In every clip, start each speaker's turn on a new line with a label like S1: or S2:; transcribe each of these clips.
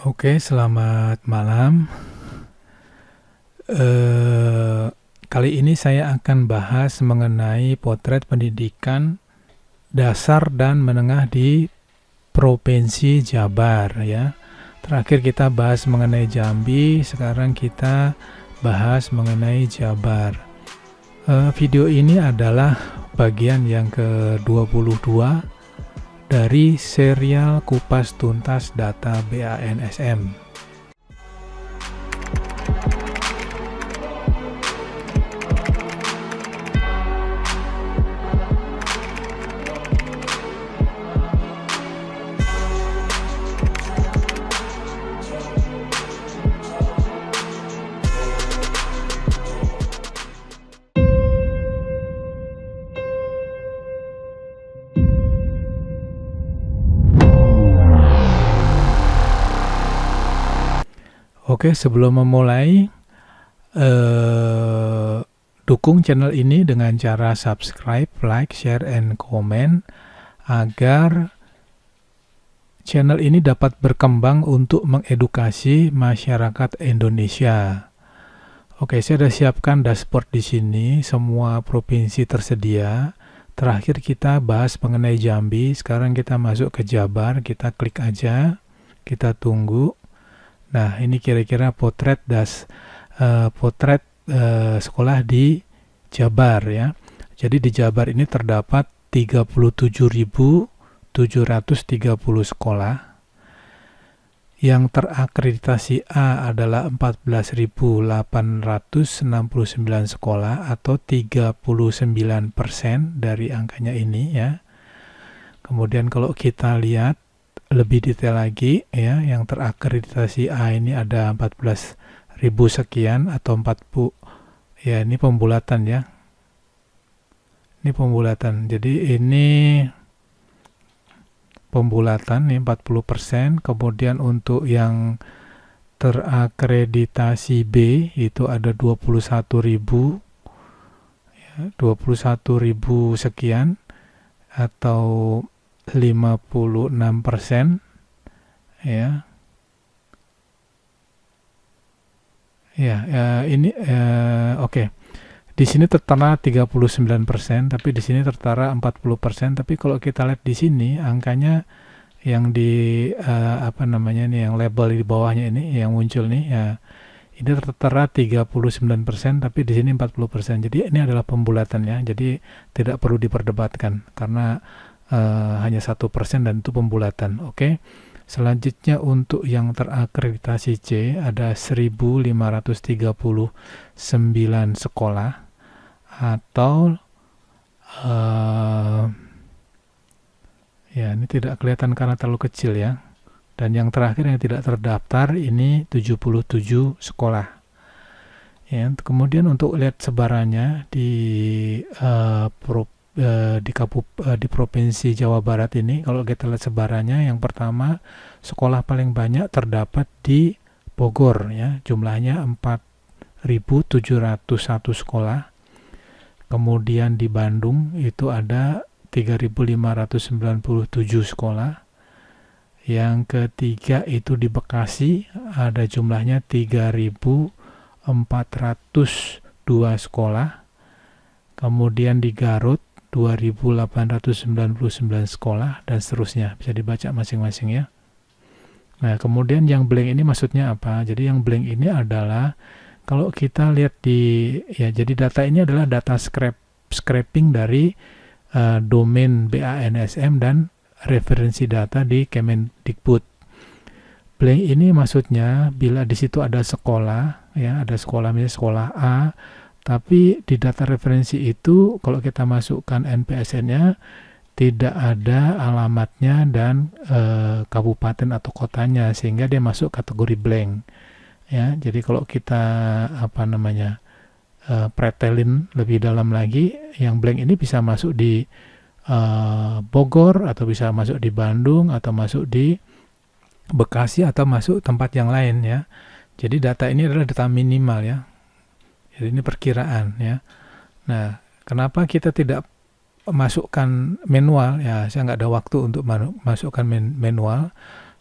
S1: Oke, selamat malam. Kali ini saya akan bahas mengenai potret pendidikan dasar dan menengah di Provinsi Jabar ya. Terakhir kita bahas mengenai Jambi, sekarang kita bahas mengenai Jabar. Video ini adalah bagian yang ke-22 dari serial Kupas Tuntas Data BANSM. Oke, sebelum memulai, dukung channel ini dengan cara subscribe, like, share, and comment agar channel ini dapat berkembang untuk mengedukasi masyarakat Indonesia. Oke, saya sudah siapkan dashboard di sini, semua provinsi tersedia. Terakhir kita bahas mengenai Jambi, sekarang kita masuk ke Jabar, kita klik aja, kita tunggu. Nah, ini kira-kira potret sekolah di Jabar ya. Jadi di Jabar ini terdapat 37.730 sekolah. Yang terakreditasi A adalah 14.869 sekolah atau 39% dari angkanya ini ya. Kemudian kalau kita lihat lebih detail lagi ya, yang terakreditasi A ini ada 14.000 sekian atau 40 ya, ini pembulatan ya. Ini pembulatan. Jadi ini pembulatan nih 40%. Kemudian untuk yang terakreditasi B itu ada 21.000 ya, 21.000 sekian atau 56% ya. Ini oke. Di sini tertera 39%, tapi di sini tertera 40%, tapi kalau kita lihat di sini angkanya yang di yang label di bawahnya ini yang muncul nih ya. Ini tertera 39%, tapi di sini 40%. Jadi ini adalah pembulatan ya. Jadi tidak perlu diperdebatkan karena hanya 1% dan itu pembulatan. Oke. Selanjutnya untuk yang terakreditasi C ada 1.539 sekolah atau ya ini tidak kelihatan karena terlalu kecil ya. Dan yang terakhir yang tidak terdaftar ini 77 sekolah. Ya, kemudian untuk lihat sebarannya di Provinsi Jawa Barat ini, kalau kita lihat sebarannya, yang pertama sekolah paling banyak terdapat di Bogor ya, jumlahnya 4.701 sekolah. Kemudian di Bandung itu ada 3.597 sekolah. Yang ketiga itu di Bekasi ada jumlahnya 3.402 sekolah. Kemudian di Garut 2.899 sekolah dan seterusnya, bisa dibaca masing-masing ya. Nah, kemudian yang blank ini maksudnya apa? Jadi yang blank ini adalah kalau kita lihat jadi data ini adalah data scraping dari domain BANSM dan referensi data di Kemendikbud. Blank ini maksudnya bila di situ ada sekolah ya, ada sekolah misalnya sekolah A, tapi di data referensi itu kalau kita masukkan NPSN-nya tidak ada alamatnya dan kabupaten atau kotanya, sehingga dia masuk kategori blank ya. Jadi kalau kita pretelin lebih dalam lagi, yang blank ini bisa masuk di Bogor atau bisa masuk di Bandung atau masuk di Bekasi atau masuk tempat yang lain ya. Jadi data ini adalah data minimal ya. Jadi ini perkiraan ya. Nah, kenapa kita tidak masukkan manual? Ya, saya nggak ada waktu untuk masukkan manual.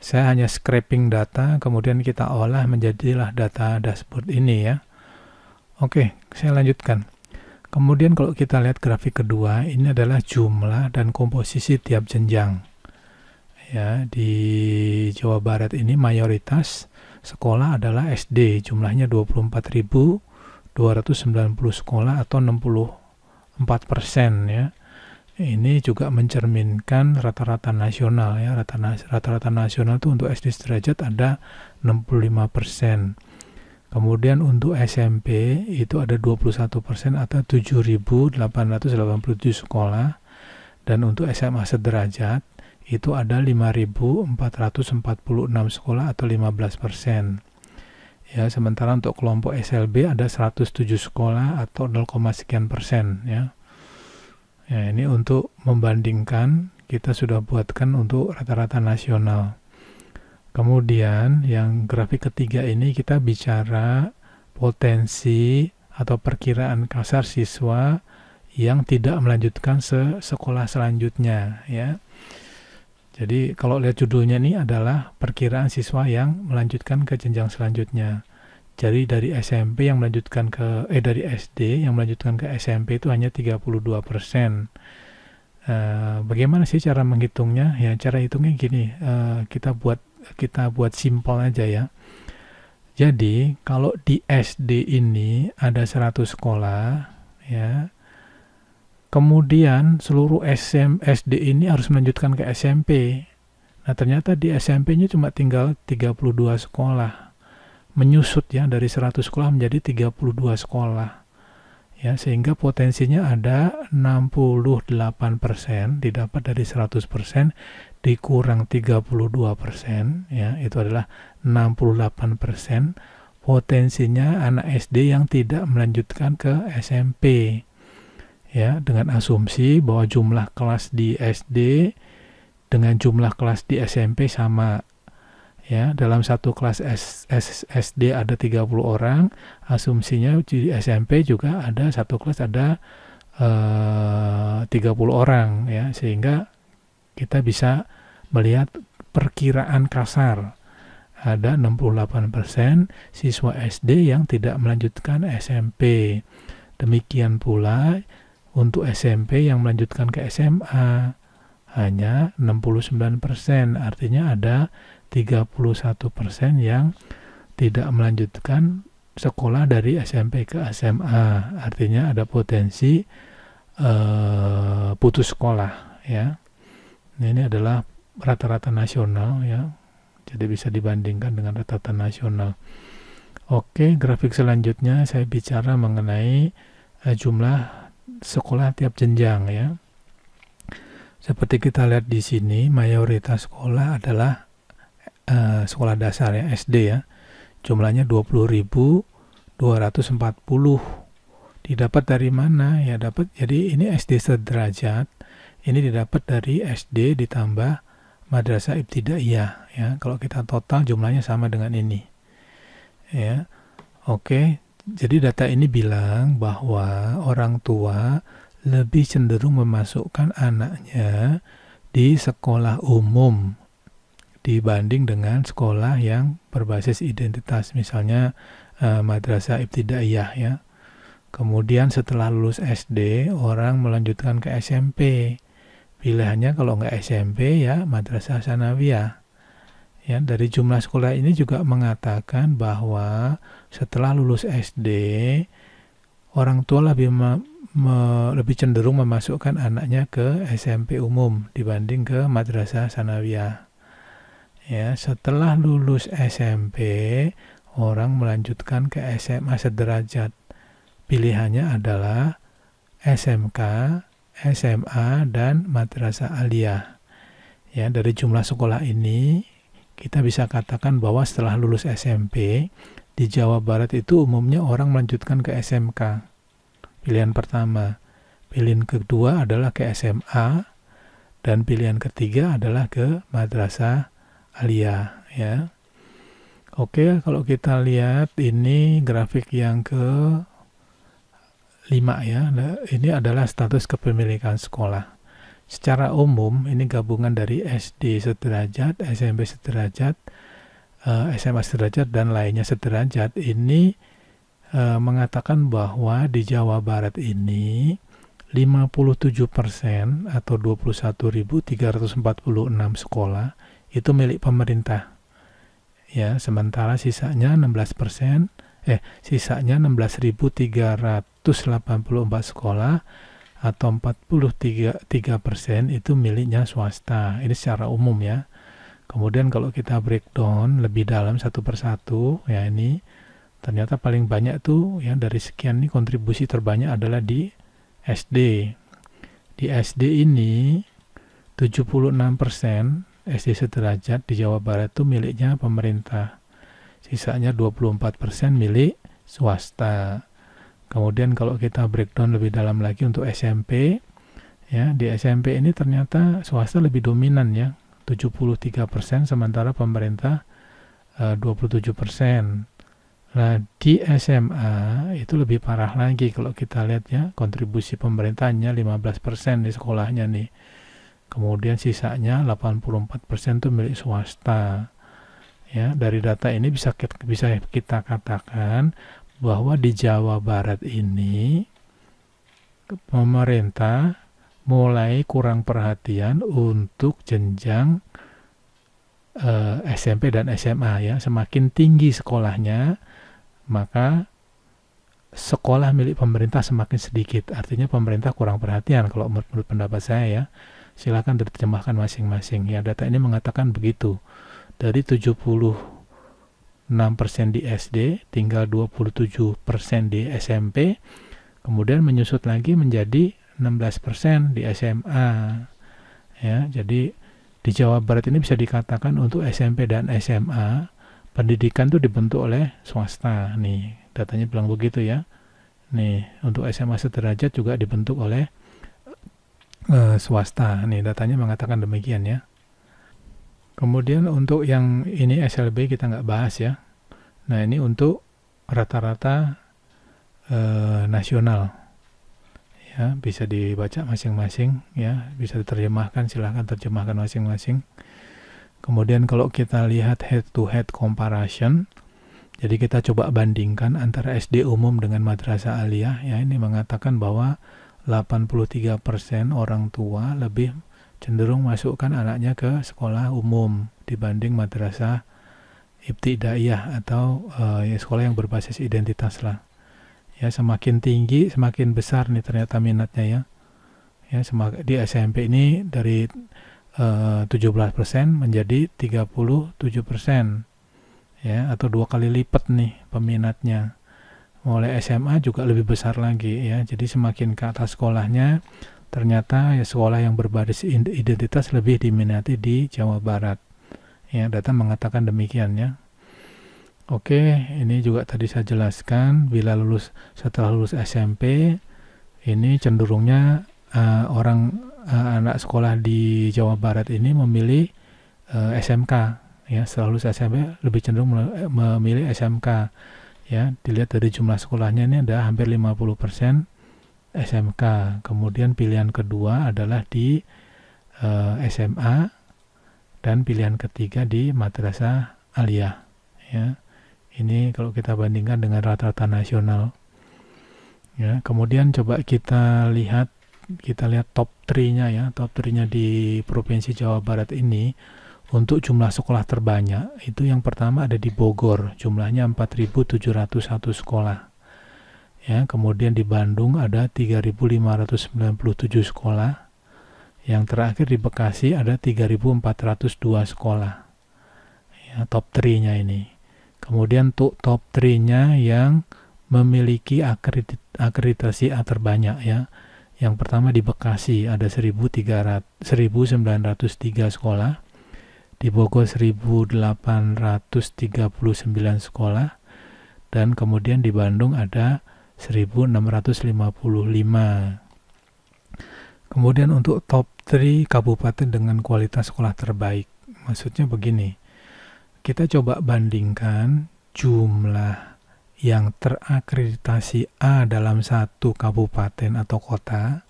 S1: Saya hanya scraping data, kemudian kita olah menjadilah data dashboard ini ya. Oke, saya lanjutkan. Kemudian kalau kita lihat grafik kedua, ini adalah jumlah dan komposisi tiap jenjang. Ya, di Jawa Barat ini mayoritas sekolah adalah SD, jumlahnya 24.290 sekolah atau 64% ya. Ini juga mencerminkan rata-rata nasional ya. Rata-rata nasional itu untuk SD sederajat ada 65%. Kemudian untuk SMP itu ada 21% atau 7.887 sekolah. Dan untuk SMA sederajat itu ada 5.446 sekolah atau 15%. Ya, sementara untuk kelompok SLB ada 107 sekolah atau 0, sekian persen ya. Ya, ini untuk membandingkan, kita sudah buatkan untuk rata-rata nasional. Kemudian yang grafik ketiga ini kita bicara potensi atau perkiraan kasar siswa yang tidak melanjutkan sekolah selanjutnya ya. Jadi kalau lihat judulnya ini adalah perkiraan siswa yang melanjutkan ke jenjang selanjutnya. Jadi dari SMP yang melanjutkan dari SD yang melanjutkan ke SMP itu hanya 32%. Bagaimana sih cara menghitungnya? Ya, cara hitungnya gini, kita buat simpel aja ya. Jadi kalau di SD ini ada 100 sekolah ya. Kemudian seluruh SD ini harus melanjutkan ke SMP. Nah, ternyata di SMP-nya cuma tinggal 32 sekolah. Menyusut ya dari 100 sekolah menjadi 32 sekolah. Ya, sehingga potensinya ada 68% didapat dari 100% dikurang 32% ya, itu adalah 68% potensinya anak SD yang tidak melanjutkan ke SMP. Ya, dengan asumsi bahwa jumlah kelas di SD dengan jumlah kelas di SMP sama. Ya, dalam satu kelas SD ada 30 orang, asumsinya di SMP juga ada satu kelas ada 30 orang ya, sehingga kita bisa melihat perkiraan kasar ada 68% siswa SD yang tidak melanjutkan SMP. Demikian pula untuk SMP yang melanjutkan ke SMA hanya 69%, artinya ada 31% yang tidak melanjutkan sekolah dari SMP ke SMA. Artinya ada potensi putus sekolah ya. Nah, ini adalah rata-rata nasional ya. Jadi bisa dibandingkan dengan rata-rata nasional. Oke, grafik selanjutnya saya bicara mengenai jumlah sekolah tiap jenjang ya. Seperti kita lihat di sini, mayoritas sekolah adalah sekolah dasar ya, SD ya. Jumlahnya 20.240. Didapat dari mana? Ya dapat, jadi ini SD sederajat. Ini didapat dari SD ditambah madrasah ibtidaiyah ya. Kalau kita total jumlahnya sama dengan ini. Ya. Oke. Jadi data ini bilang bahwa orang tua lebih cenderung memasukkan anaknya di sekolah umum dibanding dengan sekolah yang berbasis identitas, misalnya madrasah ibtidaiyah ya. Kemudian setelah lulus SD, orang melanjutkan ke SMP. Pilihannya kalau nggak SMP ya madrasah sanawiyah. Ya, dari jumlah sekolah ini juga mengatakan bahwa setelah lulus SD, orang tua lebih cenderung memasukkan anaknya ke SMP umum dibanding ke madrasah sanawiyah. Ya, setelah lulus SMP, orang melanjutkan ke SMA sederajat. Pilihannya adalah SMK, SMA, dan madrasah aliyah. Ya, dari jumlah sekolah ini, kita bisa katakan bahwa setelah lulus SMP, di Jawa Barat itu umumnya orang melanjutkan ke SMK. Pilihan pertama. Pilihan kedua adalah ke SMA, dan pilihan ketiga adalah ke madrasah aliyah ya. Oke, kalau kita lihat ini grafik yang ke-5 ya. Ini adalah status kepemilikan sekolah. secara umum ini gabungan dari SD sederajat, SMP sederajat, SMA sederajat, dan lainnya sederajat ini mengatakan bahwa di Jawa Barat ini 57% atau 21.346 sekolah itu milik pemerintah. Ya, sementara sisanya 16.384 sekolah atau 43% itu miliknya swasta. Ini secara umum ya. Kemudian kalau kita breakdown lebih dalam satu persatu, ya ini ternyata paling banyak tuh ya dari sekian nih kontribusi terbanyak adalah di SD. Di SD ini 76% SD sederajat di Jawa Barat itu miliknya pemerintah. Sisanya 24% milik swasta. Kemudian kalau kita breakdown lebih dalam lagi untuk SMP, ya di SMP ini ternyata swasta lebih dominan ya, 73%, sementara pemerintah 27%. Nah, di SMA itu lebih parah lagi kalau kita lihat ya, kontribusi pemerintahnya 15% di sekolahnya nih. Kemudian sisanya 84% itu milik swasta. Ya, dari data ini bisa kita katakan bahwa di Jawa Barat ini pemerintah mulai kurang perhatian untuk jenjang SMP dan SMA ya. Semakin tinggi sekolahnya, maka sekolah milik pemerintah semakin sedikit. Artinya pemerintah kurang perhatian kalau menurut pendapat saya ya. Silakan diterjemahkan masing-masing. Ya, data ini mengatakan begitu. Dari 76% di SD, tinggal 27% di SMP, kemudian menyusut lagi menjadi 16% di SMA. Ya, jadi di Jawa Barat ini bisa dikatakan untuk SMP dan SMA, pendidikan itu dibentuk oleh swasta. Nih, datanya bilang begitu ya. Nih, untuk SMA sederajat juga dibentuk oleh swasta. Nih, datanya mengatakan demikian ya. Kemudian untuk yang ini SLB kita nggak bahas ya. Nah, ini untuk rata-rata nasional. Ya, bisa dibaca masing-masing ya, bisa diterjemahkan, silahkan terjemahkan masing-masing. Kemudian kalau kita lihat head to head comparison, jadi kita coba bandingkan antara SD umum dengan madrasah aliyah ya, ini mengatakan bahwa 83% orang tua lebih cenderung masukkan anaknya ke sekolah umum dibanding madrasah ibtidaiyah atau sekolah yang berbasis identitas lah. Ya, semakin tinggi semakin besar nih ternyata minatnya ya. Ya, di SMP ini dari 17% menjadi 37%. Ya, atau 2 kali lipat nih peminatnya. Mulai SMA juga lebih besar lagi ya. Jadi semakin ke atas sekolahnya, ternyata ya sekolah yang berbasis identitas lebih diminati di Jawa Barat. Ya, data mengatakan demikian ya. Oke, ini juga tadi saya jelaskan, setelah lulus SMP, ini cenderungnya anak sekolah di Jawa Barat ini memilih SMK. Ya, setelah lulus SMP lebih cenderung memilih SMK. Ya, dilihat dari jumlah sekolahnya ini ada hampir 50% SMK. Kemudian pilihan kedua adalah di SMA dan pilihan ketiga di madrasah aliyah. Ya, ini kalau kita bandingkan dengan rata-rata nasional. Ya, kemudian coba kita lihat top 3-nya ya, top 3-nya di Provinsi Jawa Barat ini. Untuk jumlah sekolah terbanyak, itu yang pertama ada di Bogor, jumlahnya 4.701 sekolah. Ya, kemudian di Bandung ada 3.597 sekolah. Yang terakhir di Bekasi ada 3.402 sekolah. Ya, top 3-nya ini. Kemudian untuk top 3-nya yang memiliki akreditasi A terbanyak ya. Yang pertama di Bekasi ada 1.903 sekolah. Di Bogor 1.839 sekolah, dan kemudian di Bandung ada 1.655. Kemudian untuk top 3 kabupaten dengan kualitas sekolah terbaik, maksudnya begini, kita coba bandingkan jumlah yang terakreditasi A dalam satu kabupaten atau kota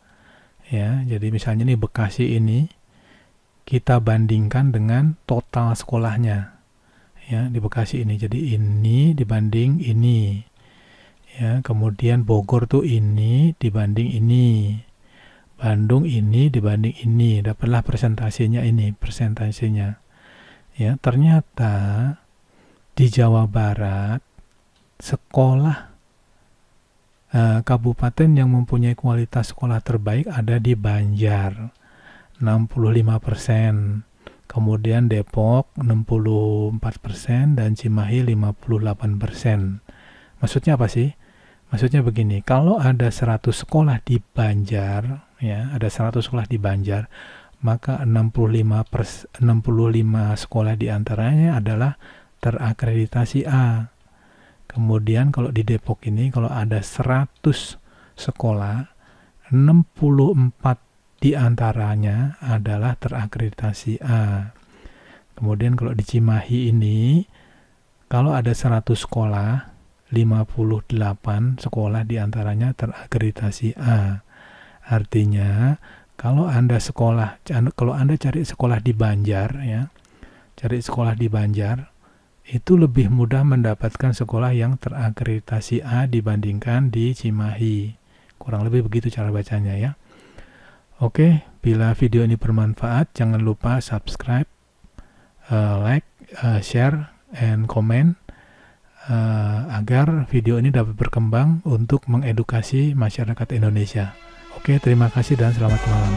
S1: Ya, jadi misalnya nih Bekasi ini kita bandingkan dengan total sekolahnya. Ya, di Bekasi ini. Jadi ini dibanding ini. Ya, kemudian Bogor tuh ini dibanding ini. Bandung ini dibanding ini. Dapatlah presentasinya ini, presentasinya. Ya, ternyata di Jawa Barat sekolah kabupaten yang mempunyai kualitas sekolah terbaik ada di Banjar 65%, kemudian Depok 64% dan Cimahi 58%. Maksudnya apa sih? Maksudnya begini, kalau ada 100 sekolah di Banjar, ya, ada 100 sekolah di Banjar, maka 65 sekolah diantaranya adalah terakreditasi A. Kemudian kalau di Depok ini, kalau ada 100 sekolah, 64 diantaranya adalah terakreditasi A. Kemudian kalau di Cimahi ini, kalau ada 100 sekolah, 58 sekolah diantaranya terakreditasi A. Artinya, kalau Anda cari sekolah di Banjar, ya, cari sekolah di Banjar, itu lebih mudah mendapatkan sekolah yang terakreditasi A dibandingkan di Cimahi. Kurang lebih begitu cara bacanya ya. Oke, bila video ini bermanfaat, jangan lupa subscribe, like, share, and comment agar video ini dapat berkembang untuk mengedukasi masyarakat Indonesia. Oke, terima kasih dan selamat malam.